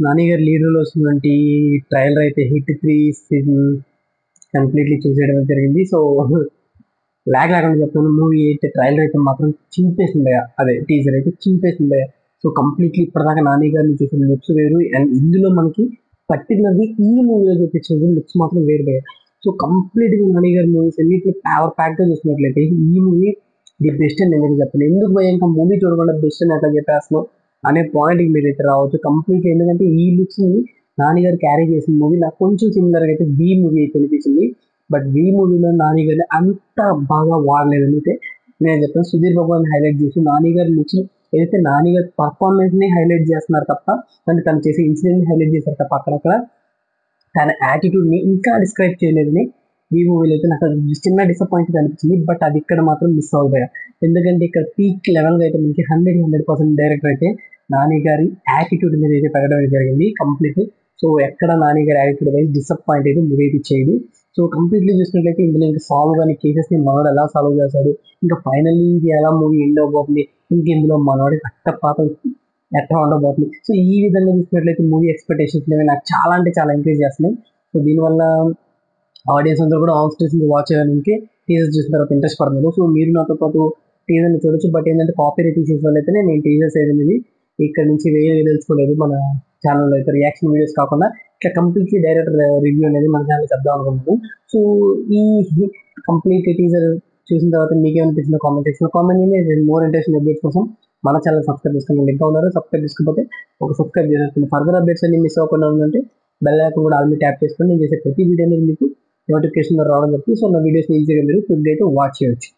నాని గారి lead role వస్తున్నటువంటి trailer అయితే హిట్ 3 సీజన్ కంప్లీట్లీ చూసేయడం జరిగింది. సో లాగ్ లేకుండా చెప్తాను, మూవీ అయితే ట్రైలర్ అయితే మాత్రం చింపేసిందయ్య, అదే టీజర్ అయితే చింపేసిందయ్య. సో కంప్లీట్లీ ఇప్పటిదాకా నాని గారిని చూసిన లుక్స్ వేరు, అండ్ ఇందులో మనకి పర్టికులర్లీ ఈ మూవీలో చూపించిన లుక్స్ మాత్రం వేరు వేరు. సో కంప్లీట్గా నాని గారి మూవీస్ అన్నింటినీ పవర్ ప్యాక్గా చూసినట్లయితే ఈ మూవీ ది బెస్ట్ అని నేను చెప్తాను. ఎందుకు పోయి ఇంకా మూవీ చూడకుండా బెస్ట్ అని ఎట్లా చెప్పేస్తున్నావు అనే పాయింట్కి మీరు అయితే రావచ్చు కంప్లీట్గా. ఎందుకంటే ఈ లుక్స్ని నాని గారు క్యారీ చేసిన మూవీ నాకు కొంచెం సిమిలర్గా అయితే వి మూవీ అయితే అనిపించింది. బట్ వి మూవీలో నాని గారిని అంత బాగా వాడలేదని అయితే నేను చెప్తాను. సుధీర్ బాబుని హైలైట్ చేసి నాని గారి లుక్స్ ఏదైతే నాని గారి పర్ఫార్మెన్స్ ని హైలైట్ చేస్తున్నారు తప్ప, అంటే తను చేసే ఇన్సిడెంట్ హైలైట్ చేశారు తప్ప అక్కడక్కడ తన యాటిట్యూడ్ ని ఇంకా డిస్క్రైబ్ చేయలేదని ఈ మూవీలో అయితే నాకు చిన్న డిసప్పాయింట్ అనిపించింది. బట్ అది ఇక్కడ మాత్రం మిస్ అవుతాయి. ఎందుకంటే ఇక్కడ పీక్ లెవెల్గా అయితే మనకి 100% డైరెక్టర్ అయితే నాని గారి యాటిట్యూడ్ మీద అయితే తగ్గడం జరిగింది కంప్లీట్లీ. సో ఎక్కడ నాని గారి యాటిట్యూడ్ వైజ్ డిసప్పాయింట్ అయితే మూవీ అయితే చేయదు. సో కంప్లీట్లీ చూసినట్లయితే ఇందులో ఇంకా సాల్వ్ కానీ కేసెస్ని మనోడు ఎలా సాల్వ్ చేస్తాడు, ఇంకా ఫైనల్లీ ఇది ఎలా మూవీ ఎండ్ అవబోతుంది, ఇంక ఇందులో మనోడి రక్తపాత ఎట్లా ఉండబోతుంది. సో ఈ విధంగా చూసినట్లయితే మూవీ ఎక్స్పెక్టేషన్స్ అనేవి నాకు చాలా అంటే చాలా ఇంక్రీజ్ చేస్తున్నాయి. సో దీనివల్ల ఆడియన్స్ అందరూ కూడా ఆన్ స్టేషన్ వాచ్ చేయడానికి టీజర్ చూసిన తర్వాత ఇంట్రెస్ట్ పడుతున్నారు. సో మీరు నాతో పాటు టీజర్ని చూడొచ్చు. బట్ ఏంటంటే కాపీ రైట్ ఇష్యూస్ వల్ల అయితేనే నేను టీజర్స్ అనేది ఇక్కడ నుంచి వేరే తెలుసుకోలేదు. మన ఛానల్లో అయితే రియాక్షన్ వీడియోస్ కాకుండా ఇట్లా కంప్లీట్లీ డైరెక్ట్ రివ్యూ అనేది మన ఛానల్ చెప్దాం అనుకుంటున్నాను. సో ఈ కంప్లీట్ టీజర్ చూసిన తర్వాత మీకేమనిపించిన కామెంట్ సెక్షన్ కామెంట్ చేయండి. మోర్ ఇంట్రెస్టింగ్ అప్డేట్స్ కోసం మన ఛానల్ సబ్స్క్రైబ్ చేసుకుని లింక్ ఉన్నారు. సబ్స్క్రైబ్ చేసుకోకపోతే ఒక సబ్స్క్రైబ్ చేసేస్తుంది. ఫర్దర్ అప్డేట్స్ అన్ని మిస్ అవ్వకుండా ఉందంటే బెల్ ఐకాన్ కూడా ఆల్రెడీ ట్యాప్ చేసుకొని నేను చేసే ప్రతి వీడియో అనేది మీకు నోటిఫికేషన్ రావడం జరుగుతుంది. సో నా వీడియోస్ ఈజీగా మీరు ఫుల్ అయితే వాచ్ చేయొచ్చు.